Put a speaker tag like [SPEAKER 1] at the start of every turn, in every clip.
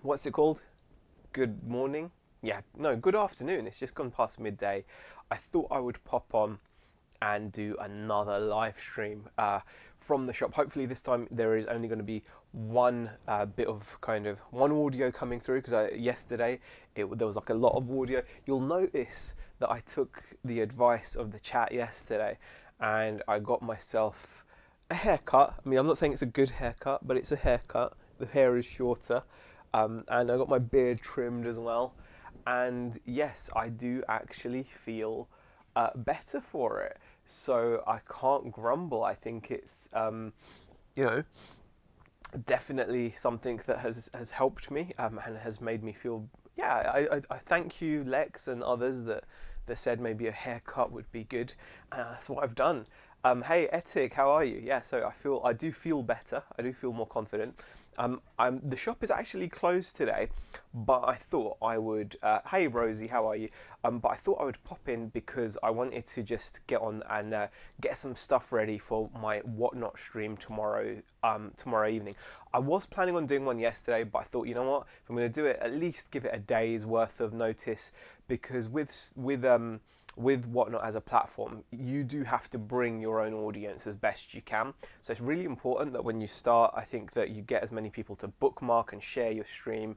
[SPEAKER 1] what's it called? Good morning? Yeah, no, good afternoon. It's just gone past midday. I thought I would pop on and do another live stream from the shop. Hopefully this time there is only going to be one bit of kind of one audio coming through, because yesterday there was like a lot of audio. You'll notice that I took the advice of the chat yesterday and I got myself a haircut. I mean, I'm not saying it's a good haircut, but it's a haircut. The hair is shorter, and I got my beard trimmed as well. And yes, I do actually feel better for it. So I can't grumble. I think it's, you know, definitely something that has helped me and has made me feel. Yeah, I thank you, Lex, and others that said maybe a haircut would be good. That's what I've done. Hey, Etik, how are you? Yeah, so I do feel better. I do feel more confident. The shop is actually closed today, but I thought I would. Hey, Rosie, how are you? But I thought I would pop in because I wanted to just get on and get some stuff ready for my Whatnot stream tomorrow. Tomorrow evening. I was planning on doing one yesterday, but I thought, you know what? If I'm going to do it, at least give it a day's worth of notice, because with Whatnot as a platform, you do have to bring your own audience as best you can. So it's really important that when you start, I think that you get as many people to bookmark and share your stream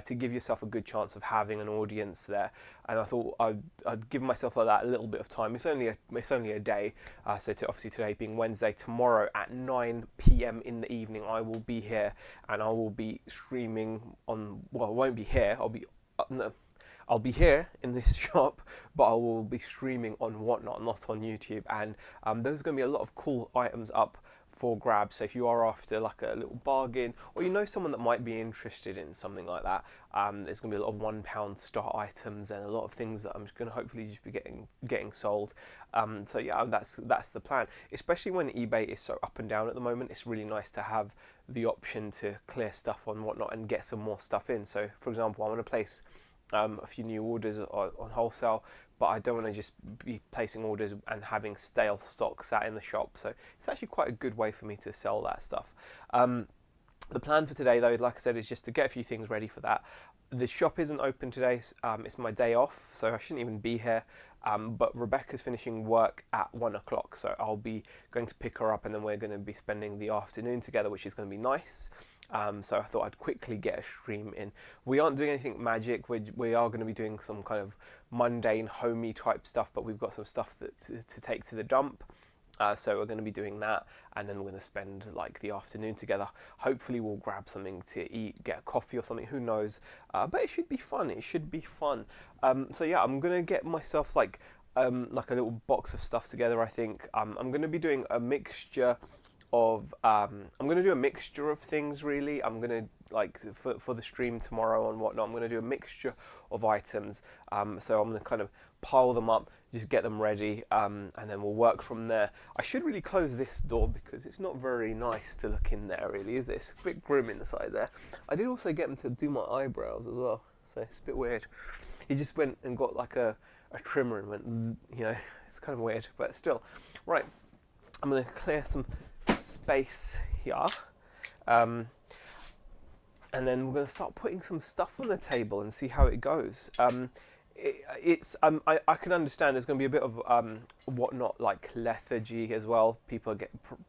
[SPEAKER 1] to give yourself a good chance of having an audience there. And I thought I'd give myself that a little bit of time. It's only a day. Obviously today being Wednesday, tomorrow at 9 p.m. in the evening, I will be here and I will be streaming on. Well, I won't be here. No, I'll be here in this shop, but I will be streaming on Whatnot, not on YouTube. And there's going to be a lot of cool items up for grabs. So if you are after like a little bargain, or you know someone that might be interested in something like that, there's going to be a lot of £1 start items and a lot of things that I'm just going to hopefully just be getting sold. So yeah, that's the plan. Especially when eBay is so up and down at the moment, it's really nice to have the option to clear stuff on Whatnot and get some more stuff in. So for example, I want to place a few new orders on wholesale, but I don't want to just be placing orders and having stale stock sat in the shop. So it's actually quite a good way for me to sell that stuff. The plan for today, though, like I said, is just to get a few things ready for that. The shop isn't open today. It's my day off, so I shouldn't even be here. But Rebecca's finishing work at 1 o'clock, so I'll be going to pick her up, and then we're going to be spending the afternoon together, which is going to be nice. So I thought I'd quickly get a stream in. We aren't doing anything magic. We are going to be doing some kind of mundane, homey type stuff, but we've got some stuff to take to the dump. So we're going to be doing that, and then we're going to spend like the afternoon together. Hopefully we'll grab something to eat, get a coffee or something, who knows. But it should be fun. It should be fun. So yeah, I'm going to get myself like a little box of stuff together, I think. I'm going to be doing a mixture of I'm going to do a mixture of things, really. I'm going to, like, for the stream tomorrow and whatnot, I'm going to do a mixture of items. So I'm going to kind of pile them up, just get them ready, and then we'll work from there. I should really close this door because it's not very nice to look in there, really, is it? It's a bit grim inside there. I did also get him to do my eyebrows as well, so it's a bit weird. He just went and got like a trimmer and went, zzz, it's kind of weird, but still. Right, I'm going to clear some space here, and then we're going to start putting some stuff on the table and see how it goes. I can understand there's going to be a bit of Whatnot like lethargy as well. People are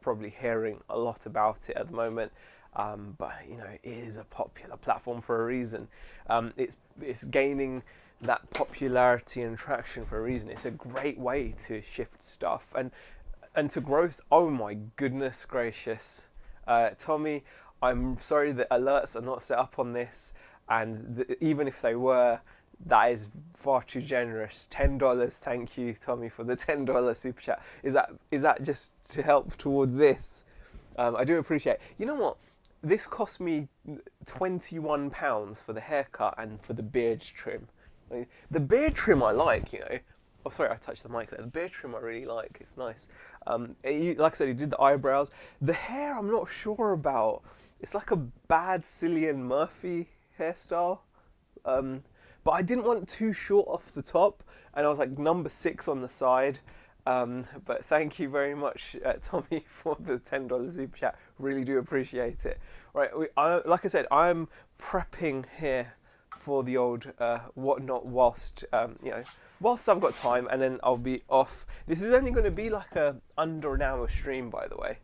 [SPEAKER 1] probably hearing a lot about it at the moment, but it is a popular platform for a reason. It's gaining that popularity and traction for a reason. It's a great way to shift stuff and to grow. Oh my goodness gracious, Tommy, I'm sorry that alerts are not set up on this, and even if they were, that is far too generous. $10, thank you, Tommy, for the $10 super chat. Is that just to help towards this? I do appreciate it. You know what? This cost me £21 for the haircut and for the beard trim. I mean, the beard trim I like, Oh, sorry, I touched the mic there. The beard trim I really like. It's nice. Like I said, he did the eyebrows. The hair I'm not sure about. It's like a bad Cillian Murphy hairstyle. But I didn't want too short off the top, and I was like number 6 on the side. But thank you very much, Tommy, for the $10 super chat. Really do appreciate it. Right, like I said, I'm prepping here for the old whatnot whilst whilst I've got time, and then I'll be off. This is only going to be like a under an hour stream, by the way.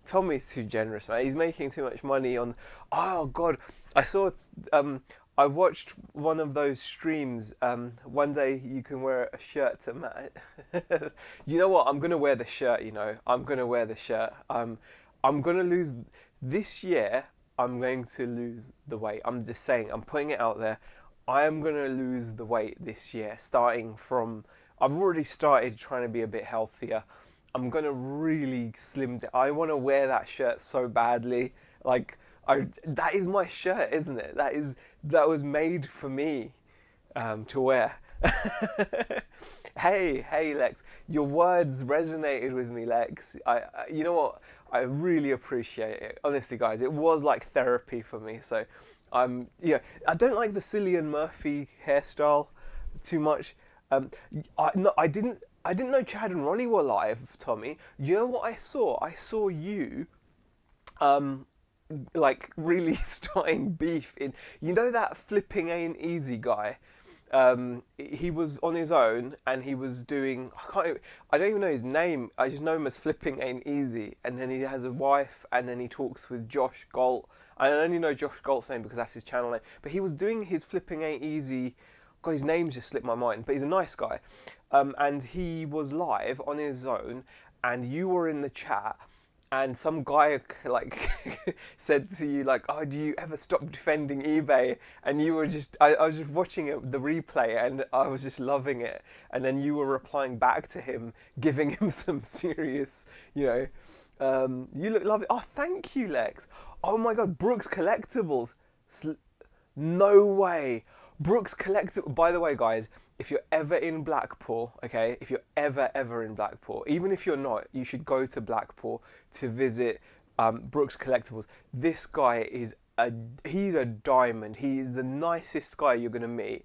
[SPEAKER 1] Tommy's too generous, man. He's making too much money on. Oh God, I saw. I watched one of those streams. One day you can wear a shirt to match. You know what? I'm gonna wear the shirt. I'm gonna wear the shirt. I'm gonna lose this year. I'm going to lose the weight. I'm just saying. I'm putting it out there. I am gonna lose the weight this year. Starting from, I've already started trying to be a bit healthier. I'm gonna really slim down. I want to wear that shirt so badly. Like, that is my shirt, isn't it? That was made for me to wear. Hey, Lex. Your words resonated with me, Lex. You know what? I really appreciate it. Honestly, guys, it was like therapy for me. So, I don't like the Cillian Murphy hairstyle too much. I didn't know Chad and Ronnie were live, Tommy. You know what I saw? I saw you, like really starting beef in. You know that flipping ain't easy guy. He was on his own and he was doing. I don't even know his name. I just know him as Flipping Ain't Easy. And then he has a wife, and then he talks with Josh Galt. I only know Josh Galt's name because that's his channel name. But he was doing his Flipping Ain't Easy. God, his name's just slipped my mind. But he's a nice guy. And he was live on his own, and you were in the chat, and some guy like said to you like, "Oh, do you ever stop defending eBay?" And you were just, I was just watching the replay, and I was just loving it. And then you were replying back to him, giving him some serious, you look lovely. Oh, thank you, Lex. Oh my God, Brooks Collectibles. No way. Brooks Collectibles. By the way, guys, if you're ever in Blackpool, okay, if you're ever in Blackpool, even if you're not, you should go to Blackpool to visit Brooks Collectibles. This guy he's a diamond. He's the nicest guy you're going to meet.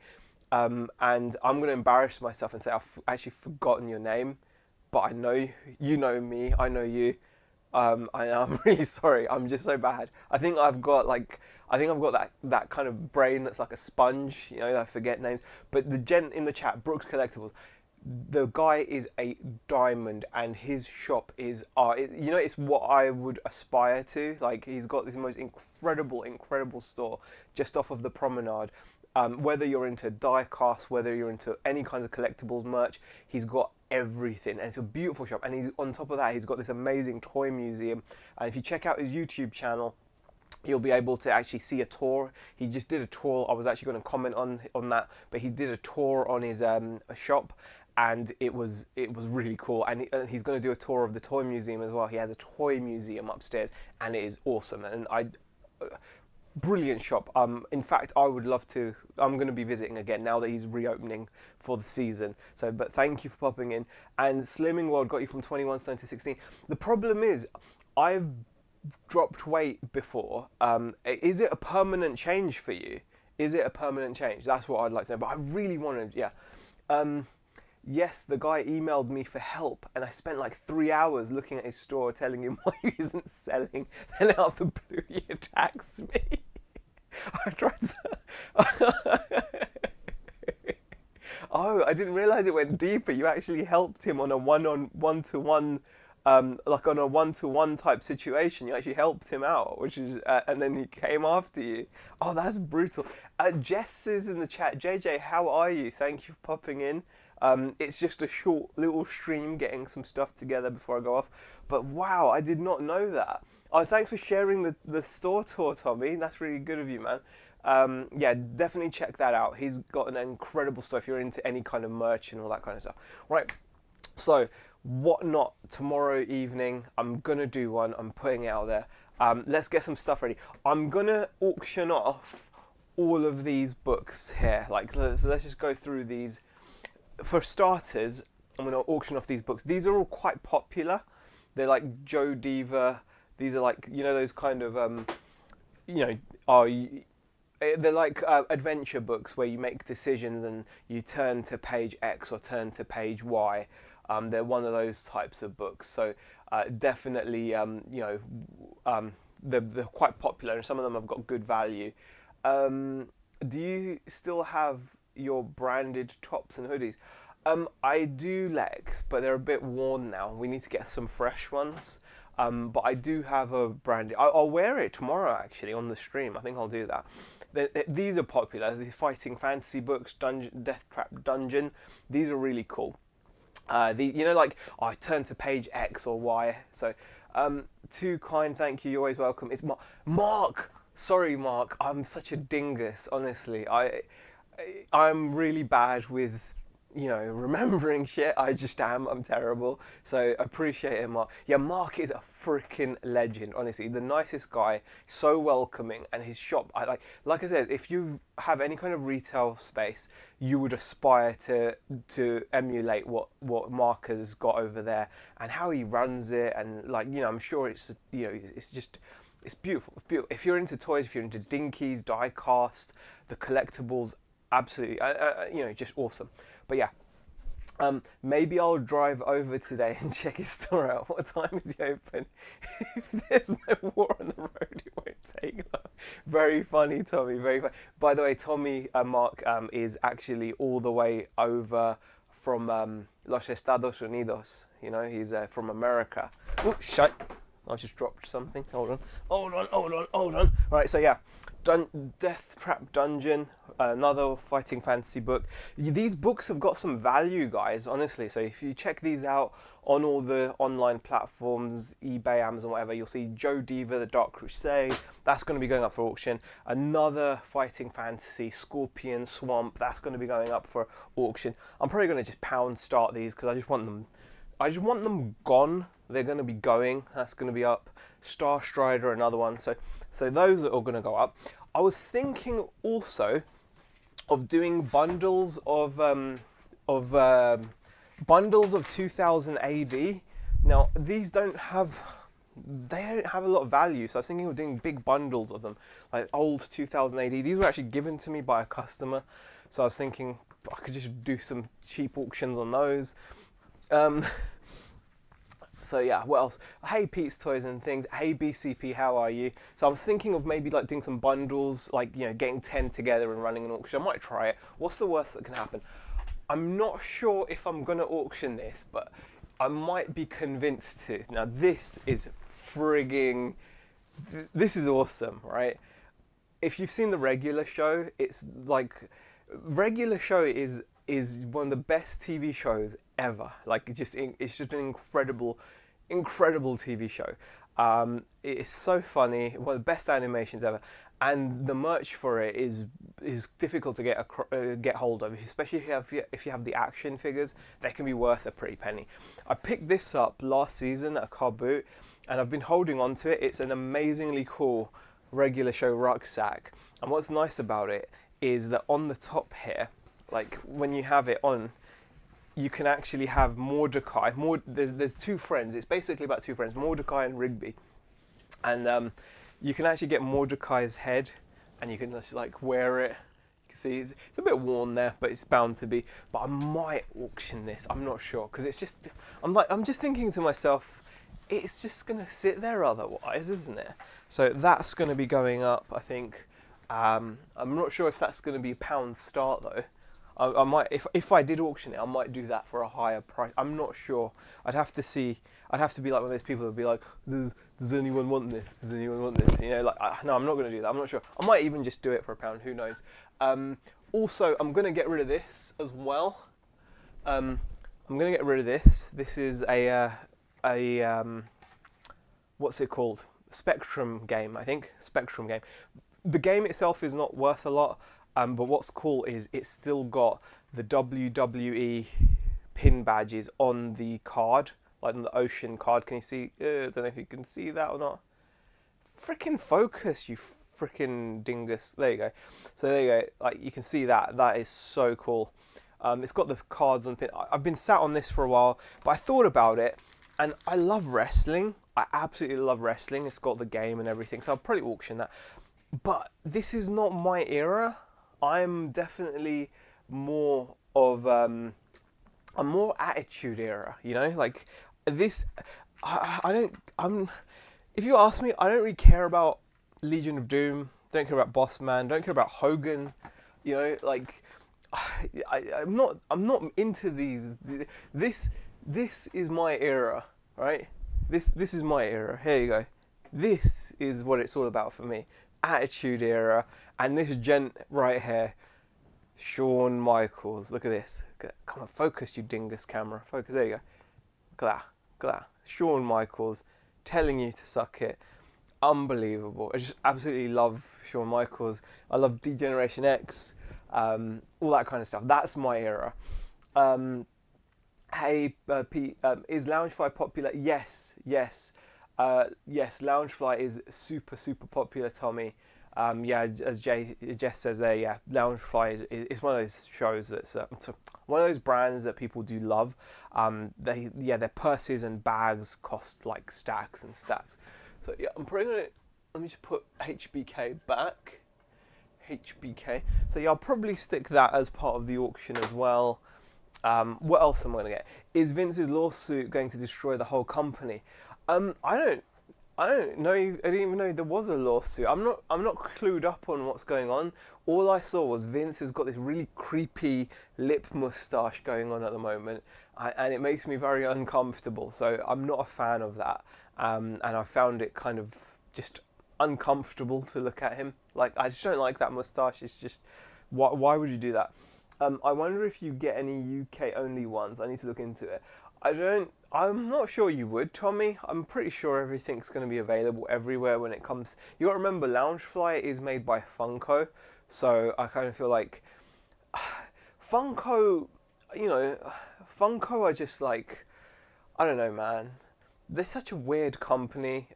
[SPEAKER 1] And I'm going to embarrass myself and say I've actually forgotten your name, but I know you know me. I know you. I'm really sorry. I'm just so bad. I think I've got that kind of brain that's like a sponge. I forget names. But the gent in the chat, Brooks Collectibles, the guy is a diamond, and his shop is it's what I would aspire to. Like, he's got this most incredible store just off of the promenade. Whether you're into die casts, whether you're into any kinds of collectibles merch, he's got everything, and it's a beautiful shop. And he's on top of that, he's got this amazing toy museum. And if you check out his YouTube channel, you'll be able to actually see a tour. He just did a tour. I was actually going to comment on that, but he did a tour on his shop, and it was really cool. And he's going to do a tour of the toy museum as well. He has a toy museum upstairs, and it is awesome. And brilliant shop. In fact, I would love to. I'm going to be visiting again now that he's reopening for the season. So, but thank you for popping in. And Slimming World got you from 21 stone to 16. The problem is, I've dropped weight before. Is it a permanent change for you? Is it a permanent change? That's what I'd like to know. But I really wanted, yeah. Yes, the guy emailed me for help, and I spent like 3 hours looking at his store, telling him why he isn't selling. Then out of the blue, he attacks me. I tried to... Oh, I didn't realize it went deeper. You actually helped him on a one-to-one, like on a one-to-one type situation. You actually helped him out, which is, and then he came after you. Oh, that's brutal. Jess is in the chat. JJ, how are you? Thank you for popping in. It's just a short little stream, getting some stuff together before I go off. But wow, I did not know that. Oh, thanks for sharing the store tour, Tommy. That's really good of you, man. Yeah, definitely check that out. He's got an incredible stuff if you're into any kind of merch and all that kind of stuff. Right, so whatnot tomorrow evening. I'm going to do one. I'm putting it out there. Let's get some stuff ready. I'm going to auction off all of these books here. So let's just go through these. For starters, I'm going to auction off these books. These are all quite popular. They're like Joe Diva. These are like, those kind of, they're like adventure books where you make decisions and you turn to page X or turn to page Y. They're one of those types of books. So definitely, they're quite popular, and some of them have got good value. Do you still have your branded tops and hoodies? I do, Lex, but they're a bit worn now. We need to get some fresh ones. But I do have a branded. I'll wear it tomorrow actually on the stream. I think I'll do that. These are popular. The fighting fantasy books, Death Trap Dungeon. These are really cool. Like I turn to page X or Y. So, too kind. Thank you. You're always welcome. It's Mark. Sorry, Mark. I'm such a dingus. Honestly, I'm really bad with remembering shit. I just am. I'm terrible. So appreciate it, Mark. Yeah, Mark is a freaking legend. Honestly, the nicest guy. So welcoming, and his shop. Like I said, if you have any kind of retail space, you would aspire to emulate what Mark has got over there and how he runs it. And I'm sure it's just. It's beautiful. It's beautiful. If you're into toys, if you're into dinkies, die cast, the collectibles, absolutely, just awesome. But yeah, maybe I'll drive over today and check his store out. What time is he open? If there's no war on the road, it won't take long. Very funny, Tommy. Very funny. By the way, Tommy Mark is actually all the way over from Los Estados Unidos. He's from America. Oh, shit. I just dropped something. Hold on. All right, so yeah, Death Trap Dungeon, another fighting fantasy book. These books have got some value, guys, honestly. So if you check these out on all the online platforms, eBay, Amazon, whatever, you'll see Joe Diva, The Dark Crusade. That's going to be going up for auction. Another fighting fantasy, Scorpion Swamp. That's going to be going up for auction. I'm probably going to just pound start these because I just want them gone. They're going to be going. That's going to be up. Star Strider, another one. So those are all going to go up. I was thinking also of doing bundles of 2000 AD. Now these don't have a lot of value. So I was thinking of doing big bundles of them, like old 2000 AD. These were actually given to me by a customer. So I was thinking I could just do some cheap auctions on those. So yeah, what else? Hey, Pete's Toys and Things. Hey, BCP, how are you? So I was thinking of maybe doing some bundles, getting 10 together and running an auction. I might try it. What's the worst that can happen? I'm not sure if I'm going to auction this, but I might be convinced to. Now this is this is awesome, right? If you've seen the regular show, it's regular show is one of the best TV shows ever. It's just an incredible TV show. It is so funny, one of the best animations ever, and the merch for it is difficult to get hold of, especially if you have the action figures. They can be worth a pretty penny. I picked this up last season at a car boot, and I've been holding on to it. It's an amazingly cool regular show rucksack, and what's nice about it is that on the top here, when you have it on, you can actually have Mordecai. There's two friends. It's basically about two friends, Mordecai and Rigby. And you can actually get Mordecai's head, and you can just wear it. You can see it's a bit worn there, but it's bound to be. But I might auction this. I'm not sure, because it's just. I'm just thinking to myself, it's just gonna sit there otherwise, isn't it? So that's gonna be going up, I think. I'm not sure if that's gonna be a pound start though. I might, if I did auction it, I might do that for a higher price. I'm not sure. I'd have to see. I'd have to be like one of those people who'd be like, does anyone want this? Does anyone want this? No, I'm not going to do that. I'm not sure. I might even just do it for a pound. Who knows? Also, I'm going to get rid of this as well. I'm going to get rid of this. This is a what's it called? Spectrum game, I think. Spectrum game. The game itself is not worth a lot. But what's cool is it's still got the WWE pin badges on the card, like on the Ocean card. Can you see? I don't know if you can see that or not. Frickin' focus, you frickin' dingus. There you go. So there you go. You can see that. That is so cool. It's got the cards on pin. I've been sat on this for a while, but I thought about it, and I love wrestling. I absolutely love wrestling. It's got the game and everything, so I'll probably auction that. But this is not my era. I'm definitely more of I'm more attitude era, this. I don't. If you ask me, I don't really care about Legion of Doom. don't care about Boss Man, don't care about Hogan. You know, like I'm not into these. This is my era, right? This is my era. Here you go. This is what it's all about for me. Attitude Era, and this gent right here, Shawn Michaels. Look at this. Come on, focus, you dingus camera. Focus. There you go. Look at that. Look at that. Shawn Michaels telling you to suck it. Unbelievable. I just absolutely love Shawn Michaels. I love D-Generation X, all that kind of stuff. That's my era. Hey, Pete, is Loungefly popular? Yes, yes. Yes, Loungefly is super, super popular, Tommy. Yeah, as Jess says there, yeah, Loungefly is one of those shows that's one of those brands that people do love. Their purses and bags cost like stacks and stacks. So yeah, I'm probably gonna, let me just put HBK back. HBK. So yeah, I'll probably stick that as part of the auction as well. What else am I gonna get? Is Vince's lawsuit going to destroy the whole company? I don't know. I didn't even know there was a lawsuit. I'm not clued up on what's going on. All I saw was Vince has got this really creepy lip moustache going on at the moment, and it makes me very uncomfortable. So I'm not a fan of that. And I found it kind of just uncomfortable to look at him. Like, I just don't like that moustache. It's just, why would you do that? I wonder if you get any UK only ones. I need to look into it. I'm not sure you would, Tommy. I'm pretty sure everything's going to be available everywhere when it comes. You got to remember, Loungefly is made by Funko, so I kind of feel like Funko, Funko are just like, I don't know, man. They're such a weird company.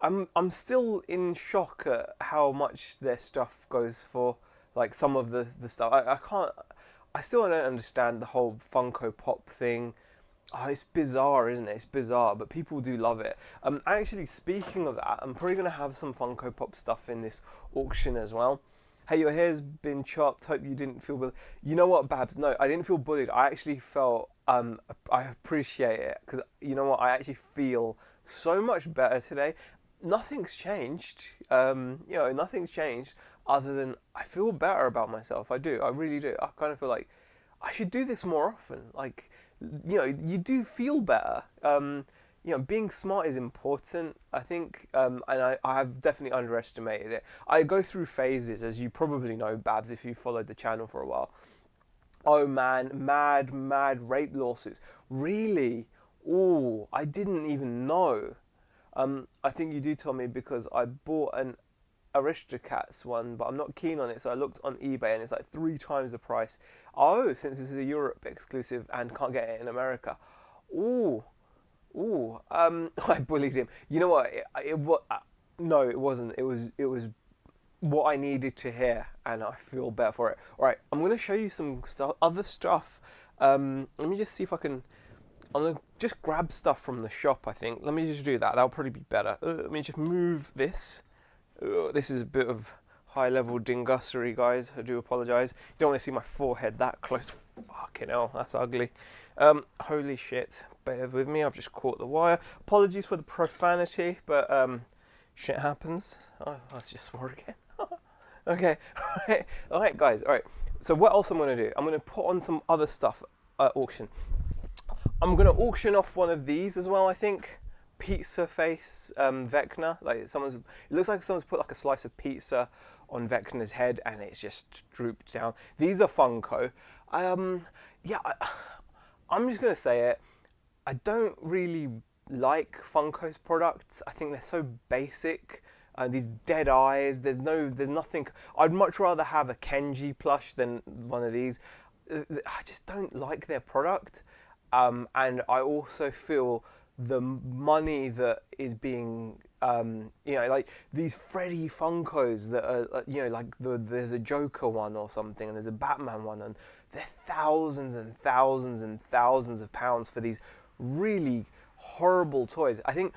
[SPEAKER 1] I'm still in shock at how much their stuff goes for. Like some of the stuff, I still don't understand the whole Funko Pop thing. Oh, it's bizarre, isn't it? It's bizarre, but people do love it. Actually, speaking of that, I'm probably going to have some Funko Pop stuff in this auction as well. Hey, your hair's been chopped. Hope you didn't feel bullied. You know what, Babs? No, I didn't feel bullied. I actually felt, I appreciate it. Because, you know what, I actually feel so much better today. Nothing's changed. Nothing's changed other than I feel better about myself. I do. I really do. I kind of feel like I should do this more often. Like, you do feel better. Being smart is important, I think, and I have definitely underestimated it. I go through phases, as you probably know, Babs, if you followed the channel for a while. Oh man, mad rape lawsuits. Really? Oh, I didn't even know. I think you do, Tommy, because I bought an Aristocats one, but I'm not keen on it, so I looked on eBay and it's like 3 times the price. Oh, since this is a Europe exclusive and can't get it in America. Ooh, I bullied him. You know what? No, it wasn't. It was what I needed to hear, and I feel better for it. All right, I'm gonna show you some other stuff. Let me just see if I can. I'm gonna just grab stuff from the shop. I think. Let me just do that. That'll probably be better. Let me just move this. This is a bit of high-level dingussery, guys. I do apologise. You don't want to see my forehead that close. Fucking hell, that's ugly. Holy shit. Bear with me. I've just caught the wire. Apologies for the profanity, but shit happens. Oh, let's just swore again. Okay. All right, guys. All right. So what else I'm going to do? I'm going to put on some other stuff at auction. I'm going to auction off one of these as well, I think. Pizza face Vecna. It looks like someone's put like a slice of pizza on Vecna's head and it's just drooped down. These are Funko. I'm just going to say it. I don't really like Funko's products. I think they're so basic. These dead eyes. There's nothing. I'd much rather have a Kenji plush than one of these. I just don't like their product. And I also feel the money that is being, like these Freddy Funkos that are, there's a Joker one or something, and there's a Batman one, and they're thousands and thousands and thousands of pounds for these really horrible toys. I think,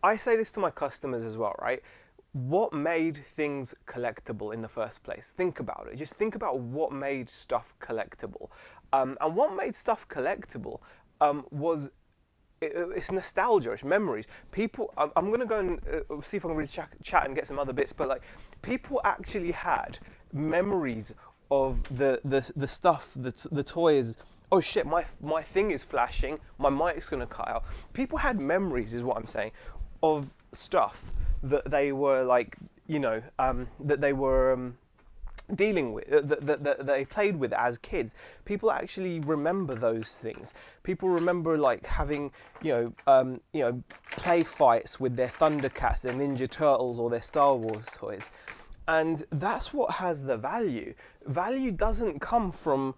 [SPEAKER 1] I say this to my customers as well, right? What made things collectible in the first place? Think about it. Just think about what made stuff collectible. And what made stuff collectible was it's nostalgia, it's memories. People, I'm gonna go and see if I can read chat and get some other bits, but like people actually had memories of the stuff, the toys. Oh shit, my thing is flashing, my mic's gonna cut out. People had memories, is what I'm saying, of stuff that they were like, that they were dealing with, that they played with as kids. People actually remember those things. People remember like having, play fights with their Thundercats, their Ninja Turtles, or their Star Wars toys. And that's what has the value. Value doesn't come from,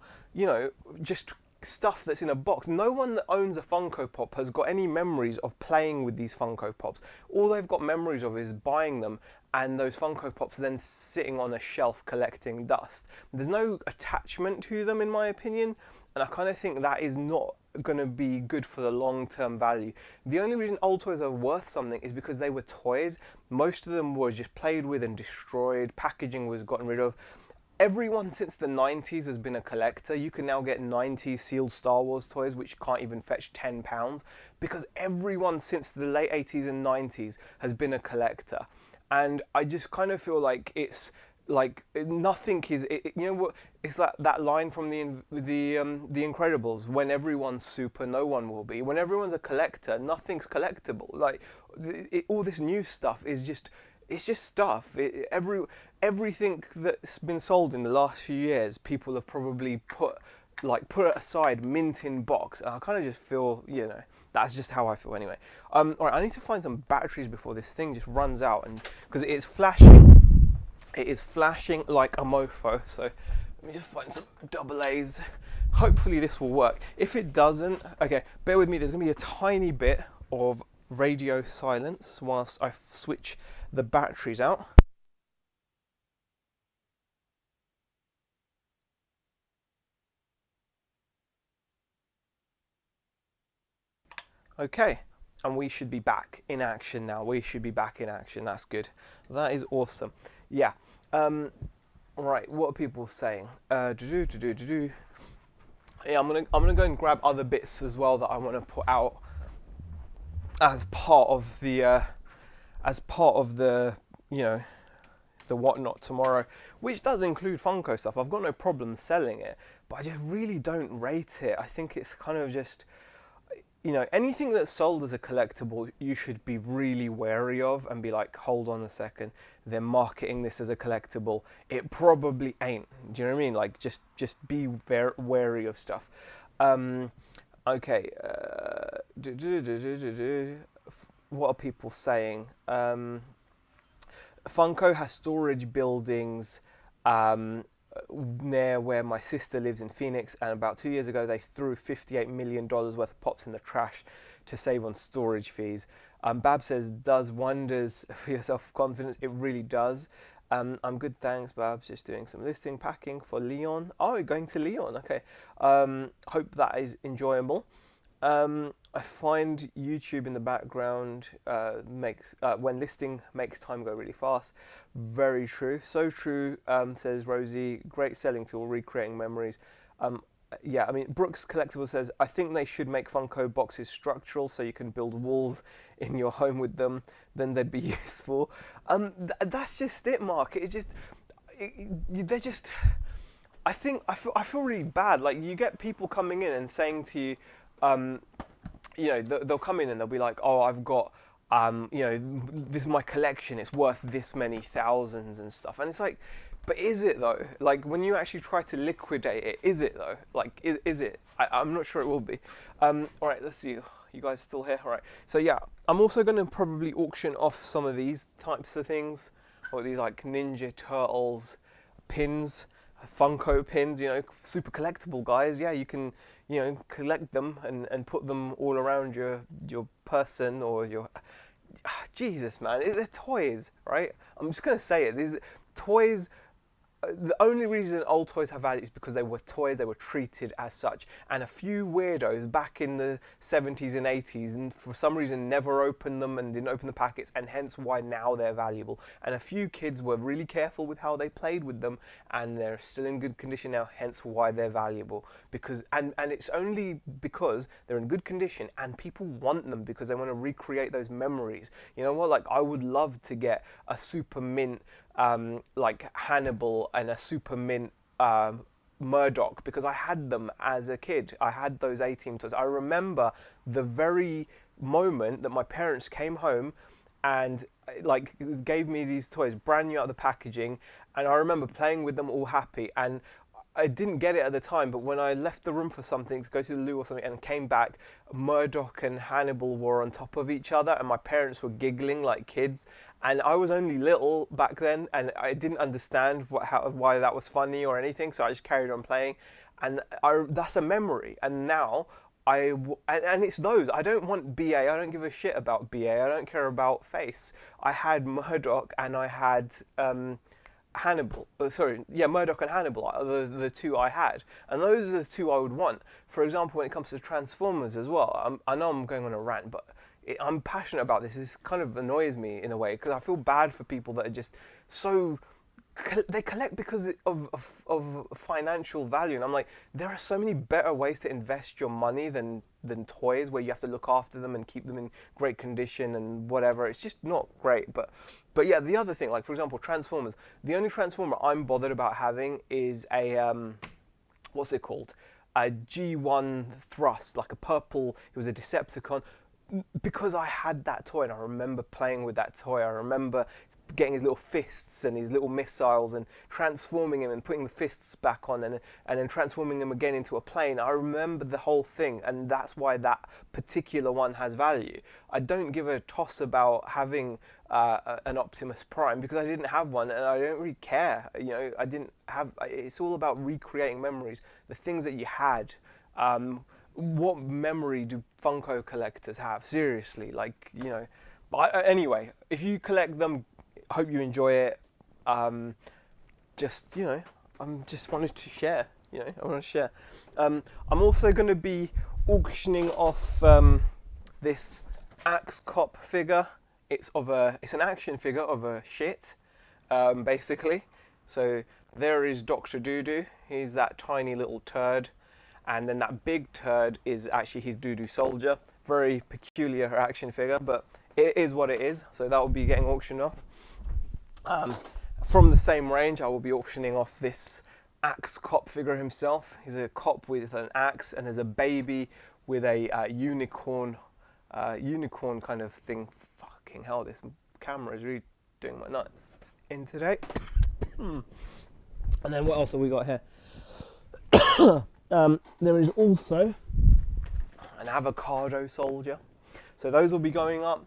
[SPEAKER 1] just stuff that's in a box. No one that owns a Funko Pop has got any memories of playing with these Funko Pops. All they've got memories of is buying them and those Funko Pops then sitting on a shelf collecting dust. There's no attachment to them, in my opinion, and I kind of think that is not going to be good for the long-term value. The only reason old toys are worth something is because they were toys. Most of them were just played with and destroyed. Packaging was gotten rid of. Everyone since the 90s has been a collector. You can now get 90s sealed Star Wars toys which can't even fetch £10 because everyone since the late 80s and 90s has been a collector. And I just kind of feel like it's like nothing is, what, it's like that line from the Incredibles, when everyone's super, no one will be. When everyone's a collector, nothing's collectible. Like all this new stuff is just, it's just stuff. Everything that's been sold in the last few years, people have probably put it aside, mint in box. And I kind of just feel, that's just how I feel anyway. All right, I need to find some batteries before this thing just runs out, and because it is flashing. It is flashing like a mofo. So let me just find some double A's. Hopefully this will work. If it doesn't, okay, bear with me. There's going to be a tiny bit of radio silence whilst I switch the batteries out. Okay, and we should be back in action now. We should be back in action. That's good. That is awesome. Yeah. Right. What are people saying? Yeah, I'm gonna go and grab other bits as well that I want to put out as part of the the whatnot tomorrow, which does include Funko stuff. I've got no problem selling it, but I just really don't rate it. I think it's kind of just, anything that's sold as a collectible, you should be really wary of and be like, hold on a second, they're marketing this as a collectible. It probably ain't. Do you know what I mean? Like, just be very wary of stuff. Okay. What are people saying? Funko has storage buildings near where my sister lives in Phoenix, and about 2 years ago they threw $58 million worth of pops in the trash to save on storage fees. Bab says, does wonders for your self-confidence. It really does. I'm good, thanks, Babs. Just doing some listing packing for Leon. Oh, you're going to Leon, okay. Hope that is enjoyable. I find YouTube in the background makes when listing makes time go really fast. Very true, so true. Says Rosie, great selling tool, recreating memories. Yeah, I mean, Brooks Collectible says, I think they should make Funko boxes structural so you can build walls in your home with them. Then they'd be useful. That's just it, Mark. It's just they're just. I feel really bad. Like, you get people coming in and saying to you. They'll come in and they'll be like, oh, I've got, this is my collection, it's worth this many thousands and stuff. And it's like, but is it though? Like, when you actually try to liquidate it, is it though? Like, is it? I'm not sure it will be. All right, let's see. You guys still here? All right. So yeah, I'm also going to probably auction off some of these types of things, or these like Ninja Turtles pins, Funko pins, super collectible guys. Yeah, you can, collect them and put them all around your person or your. Jesus, man, they're toys, right? I'm just gonna say it. These toys the only reason old toys have value is because they were toys, they were treated as such. And a few weirdos back in the 70s and 80s, and for some reason never opened them and didn't open the packets, and hence why now they're valuable. And a few kids were really careful with how they played with them, and they're still in good condition now, hence why they're valuable. Because and it's only because they're in good condition and people want them because they want to recreate those memories. You know what? Like, I would love to get a super mint like Hannibal and a super mint Murdoch, because I had them as a kid. I had those A-Team toys. I remember the very moment that my parents came home and like gave me these toys brand new out of the packaging, and I remember playing with them all happy. And I didn't get it at the time, but when I left the room for something, to go to the loo or something, and came back, Murdoch and Hannibal were on top of each other, and my parents were giggling like kids. And I was only little back then, and I didn't understand why that was funny or anything, so I just carried on playing. And that's a memory. And now, and it's those. I don't want BA. I don't give a shit about BA. I don't care about face. I had Murdoch and I had Hannibal, Murdoch and Hannibal are the two I had, and those are the two I would want. For example, when it comes to Transformers as well, I know I'm going on a rant, but I'm passionate about this. This kind of annoys me in a way, because I feel bad for people that are just so, they collect because of financial value, and I'm like, there are so many better ways to invest your money than toys, where you have to look after them and keep them in great condition and whatever. It's just not great. But yeah, the other thing, like for example, Transformers. The only Transformer I'm bothered about having is a what's it called? A G1 Thrust, like a purple. It was a Decepticon, because I had that toy and I remember playing with that toy. I remember getting his little fists and his little missiles and transforming him and putting the fists back on, and then transforming him again into a plane. I remember the whole thing, and that's why that particular one has value. I don't give a toss about having an Optimus Prime, because I didn't have one and I don't really care. You know, I didn't have. It's all about recreating memories, the things that you had. What memory do Funko collectors have? Seriously, like, you know. Anyway, if you collect them, I hope you enjoy it. Just, you know, I'm just wanted to share. You know, I want to share. I'm also going to be auctioning off this Axe Cop figure. It's an action figure of a shit, basically. So there is Dr. Doodoo. He's that tiny little turd. And then that big turd is actually his Doodoo Soldier. Very peculiar action figure, but it is what it is. So that will be getting auctioned off. From the same range, I will be auctioning off this Axe Cop figure himself. He's a cop with an axe, and there's a baby with a unicorn kind of thing. Fucking hell, this camera is really doing my nuts in today. And then what else have we got here? There is also an avocado soldier. So those will be going up.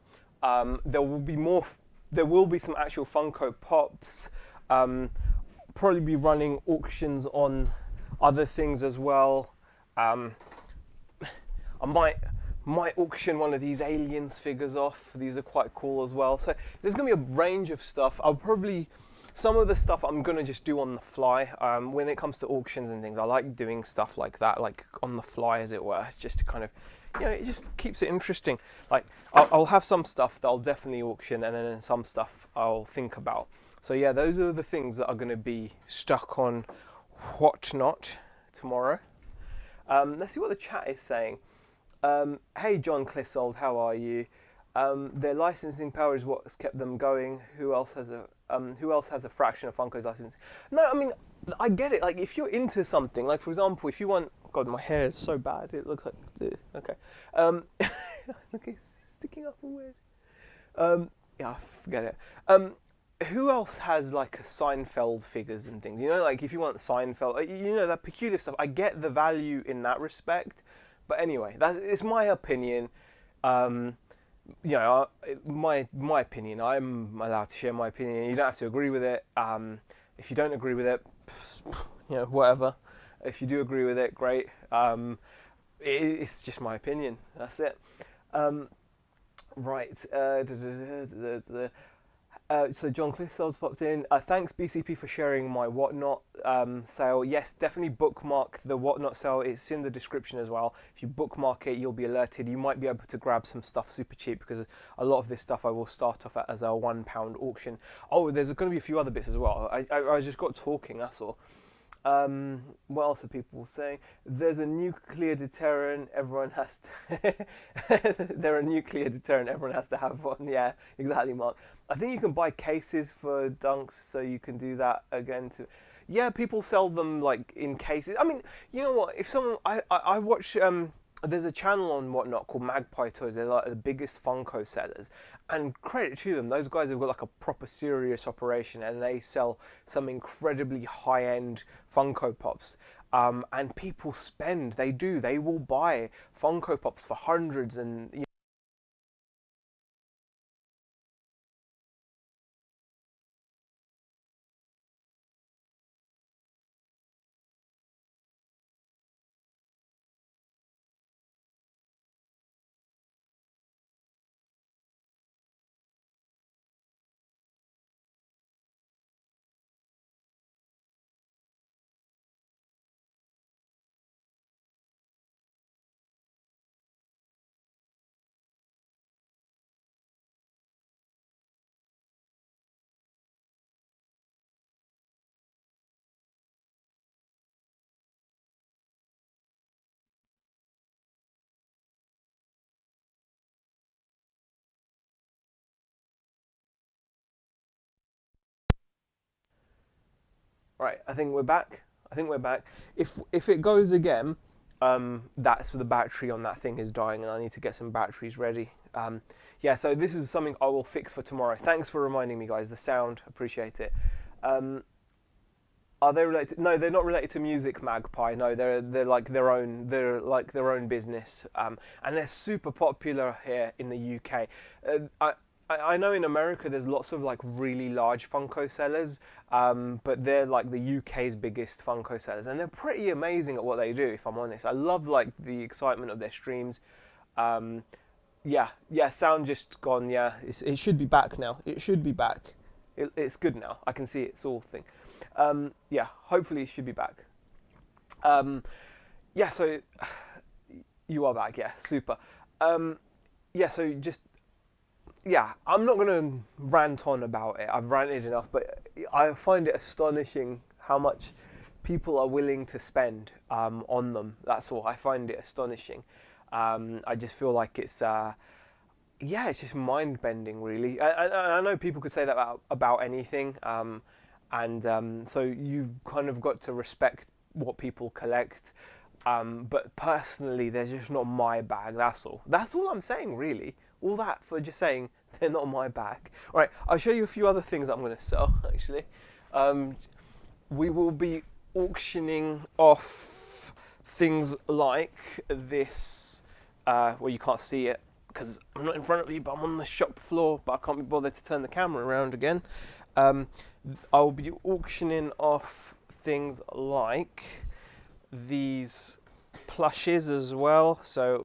[SPEAKER 1] There will be more. There will be some actual Funko Pops. Probably be running auctions on other things as well. I might auction one of these Aliens figures off. These are quite cool as well. So there's going to be a range of stuff. Some of the stuff I'm going to just do on the fly. When it comes to auctions and things, I like doing stuff like that, like on the fly, as it were, just to kind of, you know, it just keeps it interesting. Like, I'll have some stuff that I'll definitely auction, and then some stuff I'll think about. So yeah, those are the things that are going to be stuck on Whatnot tomorrow. Let's see what the chat is saying. Hey John Clissold, how are you? Their licensing power is what's kept them going. Who else has a fraction of Funko's licensing? No, I mean, I get it. Like, if you're into something, like for example, if you want, God, my hair is so bad. It looks like, okay. Look, it's sticking up all weird. Yeah, forget it. Who else has like a Seinfeld figures and things? You know, like if you want Seinfeld, you know, that peculiar stuff. I get the value in that respect, but anyway, it's my opinion. You know, my opinion. I'm allowed to share my opinion. You don't have to agree with it. If you don't agree with it, you know, whatever. If you do agree with it, great. It's just my opinion. That's it. Right. So John Clifford's popped in. Thanks BCP for sharing my Whatnot sale. Yes, definitely bookmark the Whatnot sale. It's in the description as well. If you bookmark it, you'll be alerted. You might be able to grab some stuff super cheap because a lot of this stuff I will start off at as a £1 auction. Oh, there's going to be a few other bits as well. I just got talking. That's all. What else are people saying? There's a nuclear deterrent. Everyone has to. They're a nuclear deterrent. Everyone has to have one. Yeah, exactly, Mark. I think you can buy cases for dunks, so you can do that again. To, yeah, people sell them like in cases. I mean, you know what? If someone, I watch. There's a channel on Whatnot called Magpie Toys. They're like the biggest Funko sellers, and credit to them, those guys have got like a proper serious operation, and they sell some incredibly high-end Funko Pops. And people spend, they do, they will buy Funko Pops for hundreds, and right, I think we're back. I think we're back. If it goes again, that's the battery on that thing is dying, and I need to get some batteries ready. Yeah, so this is something I will fix for tomorrow. Thanks for reminding me, guys. The sound, appreciate it. Um, Are they related? No, they're not related to Music Magpie. No, they're like their own. They're like their own business, and they're super popular here in the UK. I know in America there's lots of like really large Funko sellers, but they're like the UK's biggest Funko sellers, and they're pretty amazing at what they do. If I'm honest, I love like the excitement of their streams. Um, yeah, yeah, sound just gone. Yeah, it should be back now. It should be back. It's good now. I can see it's all thing. Yeah, hopefully it should be back. Um, yeah, so you are back. Yeah, super. Um, yeah, so just yeah, I'm not gonna rant on about it. I've ranted enough, but I find it astonishing how much people are willing to spend on them. That's all. I find it astonishing. I just feel like it's yeah, it's just mind bending, really. I know people could say that about anything, and so you've kind of got to respect what people collect. But personally, they're just not my bag. That's all. That's all I'm saying, really. All that for just saying they're not my bag. All right, I'll show you a few other things I'm going to sell. Actually, um, we will be auctioning off things like this. Well, you can't see it because I'm not in front of you, but I'm on the shop floor. But I can't be bothered to turn the camera around again. Um, I'll be auctioning off things like these plushes as well. So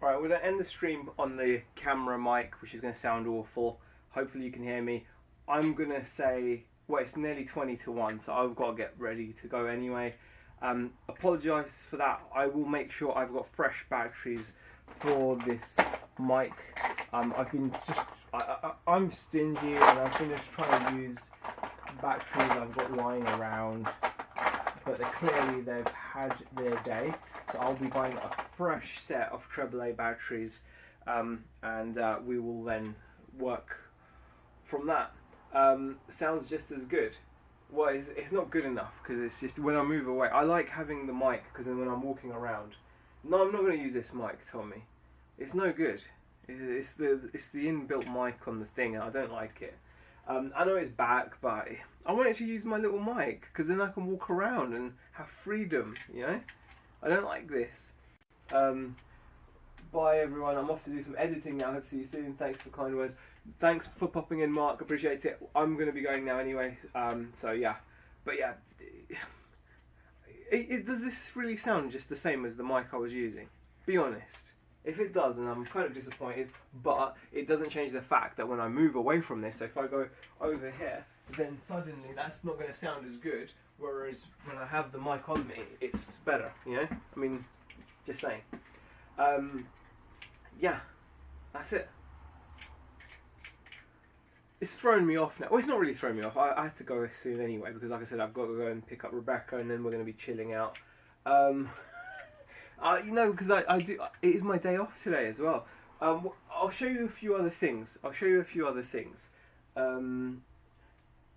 [SPEAKER 1] Alright, we're going to end the stream on the camera mic, which is going to sound awful. Hopefully you can hear me. I'm going to say, well, it's nearly 20 to 1, so I've got to get ready to go anyway. Apologise for that. I will make sure I've got fresh batteries for this mic. I've been just, I'm stingy, and I've been just trying to use batteries I've got lying around, but clearly they've had their day. So I'll be buying a fresh set of AAA batteries, and we will then work from that. Sounds just as good. Well, it's not good enough, because it's just when I move away. I like having the mic, because then when I'm walking around. No, I'm not going to use this mic, Tommy. It's no good. It's the inbuilt mic on the thing, and I don't like it. I know it's back, but I wanted to use my little mic, because then I can walk around and have freedom, you know? I don't like this. Bye everyone, I'm off to do some editing now. Hope to see you soon. Thanks for kind words. Thanks for popping in, Mark. Appreciate it. I'm going to be going now anyway. So yeah. But yeah. Does this really sound just the same as the mic I was using? Be honest. If it does, then I'm kind of disappointed. But it doesn't change the fact that when I move away from this, so if I go over here, then suddenly that's not going to sound as good. Whereas when I have the mic on me, it's better, you know? I mean, just saying. Yeah, that's it. It's thrown me off now. Well, it's not really thrown me off. I have to go soon anyway, because like I said, I've got to go and pick up Rebecca, and then we're going to be chilling out. You know, because I do. It is my day off today as well. I'll show you a few other things.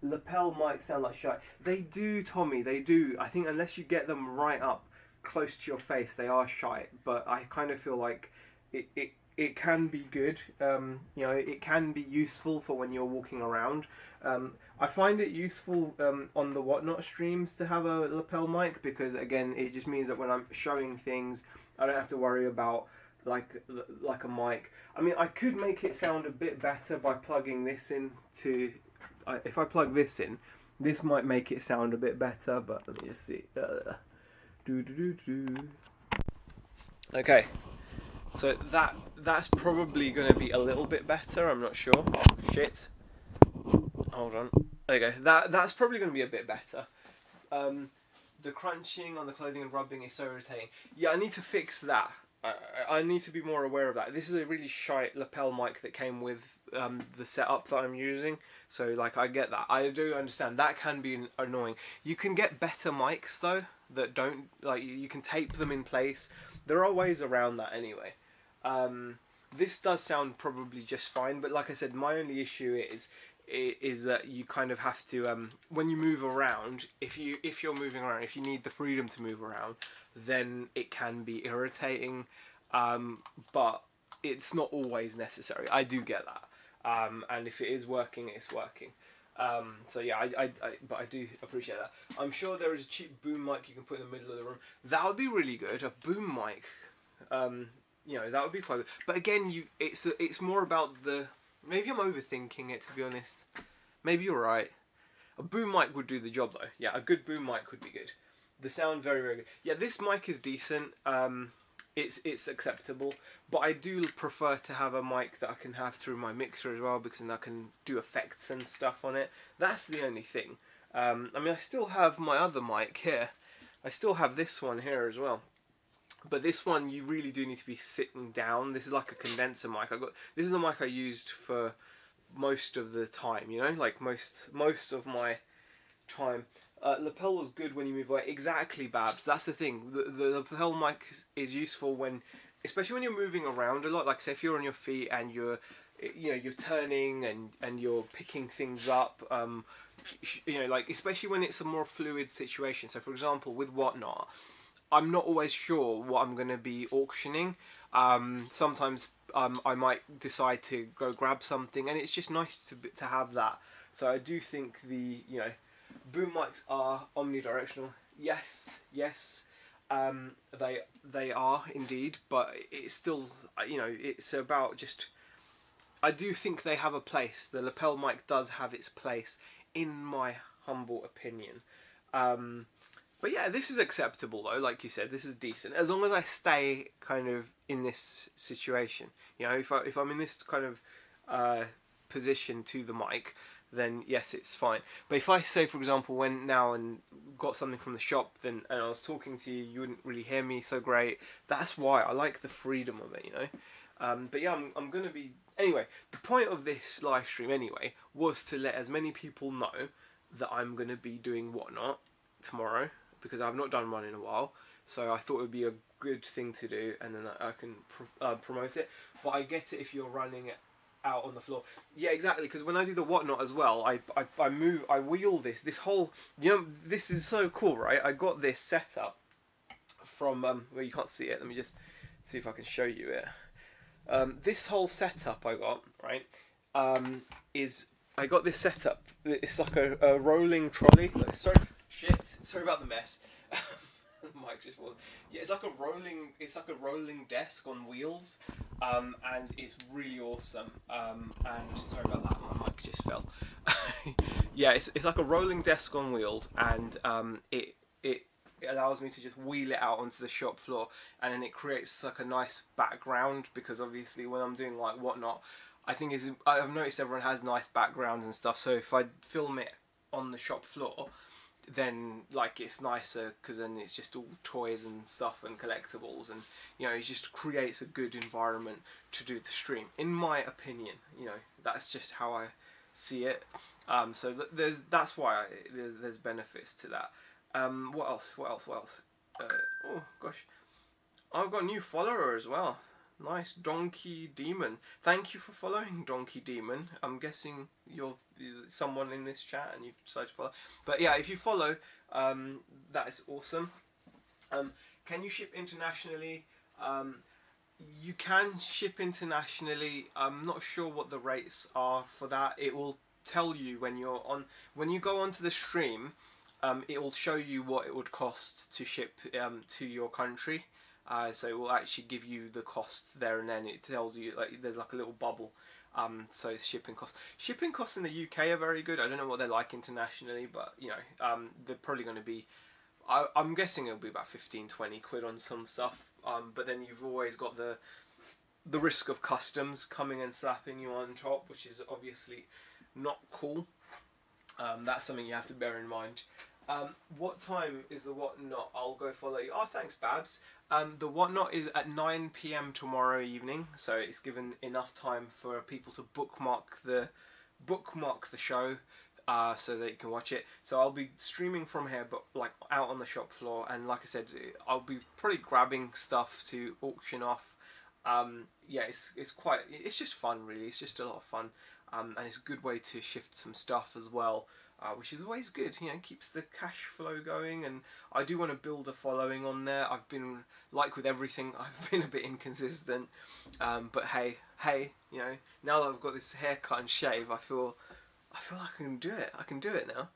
[SPEAKER 1] Lapel mics sound like shite. They do, Tommy, they do. I think unless you get them right up close to your face, they are shite. But I kind of feel like it can be good. You know, it can be useful for when you're walking around. I find it useful on the Whatnot streams to have a lapel mic, because again, it just means that when I'm showing things, I don't have to worry about like a mic. I mean, I could make it sound a bit better by plugging this into. If I plug this in, this might make it sound a bit better, but let me just see. Okay, so that's probably going to be a little bit better. I'm not sure. Shit. Hold on. There you go. That's probably going to be a bit better. The crunching on the clothing and rubbing is so irritating. Yeah, I need to fix that. I need to be more aware of that. This is a really shite lapel mic that came with the setup that I'm using. So like, I get that. I do understand that can be annoying. You can get better mics though that don't, like, you can tape them in place. There are ways around that anyway. This does sound probably just fine, but like I said, my only issue is that you kind of have to when you move around, if you're moving around, if you need the freedom to move around, then it can be irritating, but it's not always necessary. I do get that, and if it is working, it's working. So yeah, but I do appreciate that. I'm sure there is a cheap boom mic you can put in the middle of the room. That would be really good. A boom mic, you know, that would be quite good. But again, it's more about the. Maybe I'm overthinking it, to be honest. Maybe you're right. A boom mic would do the job though. Yeah, a good boom mic would be good. The sound very, very good. Yeah, this mic is decent. It's acceptable, but I do prefer to have a mic that I can have through my mixer as well, because then I can do effects and stuff on it. That's the only thing. I mean, I still have my other mic here. I still have this one here as well. But this one, you really do need to be sitting down. This is like a condenser mic. This is the mic I used for most of the time, you know, like most of my time. Lapel was good when you move away. Exactly, Babs. That's the thing. The lapel mic is useful when, especially when you're moving around a lot. Like, say if you're on your feet and you're turning and you're picking things up. You know, like especially when it's a more fluid situation. So, for example, with Whatnot, I'm not always sure what I'm going to be auctioning. Sometimes I might decide to go grab something, and it's just nice to have that. So I do think the boom mics are omnidirectional. Yes, they are indeed, but it's still it's about just. I do think they have a place. The lapel mic does have its place, in my humble opinion. But yeah, this is acceptable though. Like you said, this is decent as long as I stay kind of in this situation. You know, if I'm in this kind of uh, position to the mic, then yes, it's fine. But if I say, for example, went now and got something from the shop, then and I was talking to you, you wouldn't really hear me so great. That's why I like the freedom of it, you know. But yeah, I'm gonna be anyway. The point of this live stream anyway was to let as many people know that I'm gonna be doing whatnot tomorrow because I've not done one in a while. So I thought it would be a good thing to do, and then I can promote it. But I get it if you're running it out on the floor. Yeah, exactly. Because when I do the whatnot as well, I wheel this whole. You know, this is so cool, right? I got this set up from well, you can't see it. Let me just see if I can show you it. This whole setup I got, right, is I got this setup. It's like a rolling trolley. Sorry about the mess. The mic just fallen. Yeah, it's like a rolling desk on wheels, and it's really awesome. And sorry about that, my mic just fell. Yeah, it's like a rolling desk on wheels, and it allows me to just wheel it out onto the shop floor, and then it creates like a nice background because obviously when I'm doing like whatnot, I've noticed everyone has nice backgrounds and stuff. So if I film it on the shop floor, then like it's nicer because then it's just all toys and stuff and collectibles, and you know it just creates a good environment to do the stream. In my opinion, you know that's just how I see it. So that's why there's benefits to that. What else? Oh gosh, I've got a new follower as well. Nice, Donkey Demon. Thank you for following, Donkey Demon. I'm guessing you're someone in this chat and you've decided to follow. But yeah, if you follow, that is awesome. Can you ship internationally? You can ship internationally. I'm not sure what the rates are for that. It will tell you when you go onto the stream. It will show you what it would cost to ship to your country. So it will actually give you the cost there and then. It tells you like there's like a little bubble. So it's shipping costs. Shipping costs in the UK are very good. I don't know what they're like internationally, but you know they're probably going to be. I'm guessing it'll be about 15-20 quid on some stuff. But then you've always got the risk of customs coming and slapping you on top, which is obviously not cool. That's something you have to bear in mind. What time is the whatnot? I'll go follow you. Oh, thanks, Babs. The whatnot is at 9 PM tomorrow evening, so it's given enough time for people to bookmark the show, so that you can watch it. So I'll be streaming from here, but like out on the shop floor, and like I said, I'll be probably grabbing stuff to auction off. Yeah, it's just fun, really. It's just a lot of fun, and it's a good way to shift some stuff as well. Which is always good, you know, keeps the cash flow going, and I do want to build a following on there. I've been, like with everything, I've been a bit inconsistent, but hey, you know, now that I've got this haircut and shave, I feel like I can do it. I can do it now.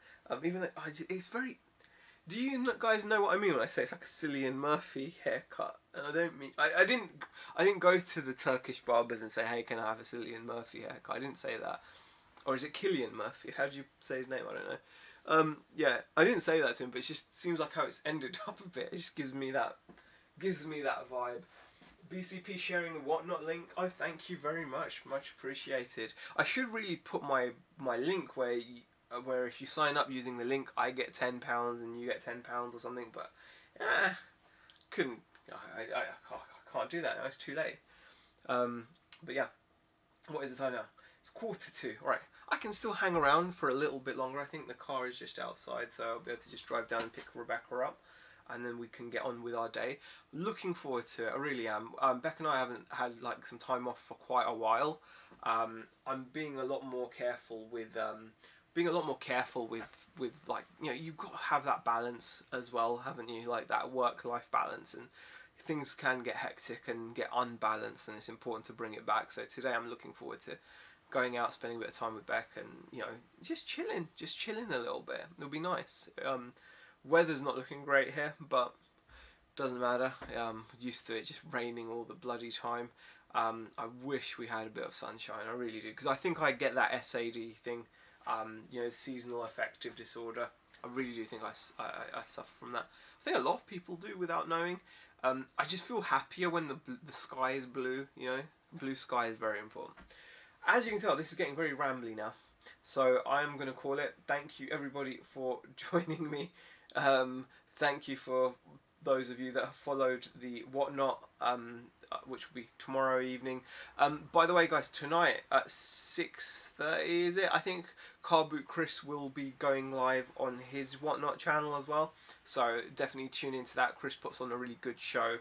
[SPEAKER 1] Even though it's very. Do you guys know what I mean when I say it's like a Cillian Murphy haircut? And I don't mean I didn't go to the Turkish barbers and say, hey, can I have a Cillian Murphy haircut? I didn't say that. Or is it Killian Murphy? How do you say his name? I don't know. Yeah, I didn't say that to him, but it just seems like how it's ended up a bit. It just gives me that vibe. BCP sharing the whatnot link. Oh, thank you very much. Much appreciated. I should really put my link where if you sign up using the link, I get £10 and you get £10 or something. But couldn't. I can't do that now. It's too late. But yeah, what is the time now? It's 1:45. Right. I can still hang around for a little bit longer. I think the car is just outside, so I'll be able to just drive down and pick Rebecca up, and then we can get on with our day. Looking forward to it. I really am. Beck and I haven't had like some time off for quite a while. I'm being a lot more careful with like, you know, you've got to have that balance as well, haven't you? Like that work-life balance, and things can get hectic and get unbalanced, and it's important to bring it back. So today I'm looking forward to going out, spending a bit of time with Beck, and you know, just chilling a little bit. It'll be nice. Weather's not looking great here, but doesn't matter. Used to it just raining all the bloody time. I wish we had a bit of sunshine. I really do, because I think I get that SAD thing. You know, seasonal affective disorder. I really do think I suffer from that. I think a lot of people do without knowing. I just feel happier when the sky is blue. You know, blue sky is very important. As you can tell, this is getting very rambly now. So I'm going to call it. Thank you everybody for joining me. Thank you for those of you that have followed the Whatnot, which will be tomorrow evening. By the way, guys, tonight at 6:30, is it? I think Car Boot Chris will be going live on his Whatnot channel as well. So definitely tune into that. Chris puts on a really good show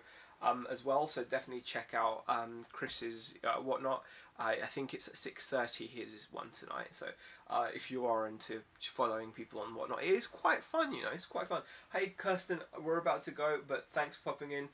[SPEAKER 1] as well. So definitely check out Chris's Whatnot. I think it's at 6:30. His one tonight. So if you are into following people on Whatnot, it is quite fun. You know, it's quite fun. Hey, Kirsten, we're about to go, but thanks for popping in.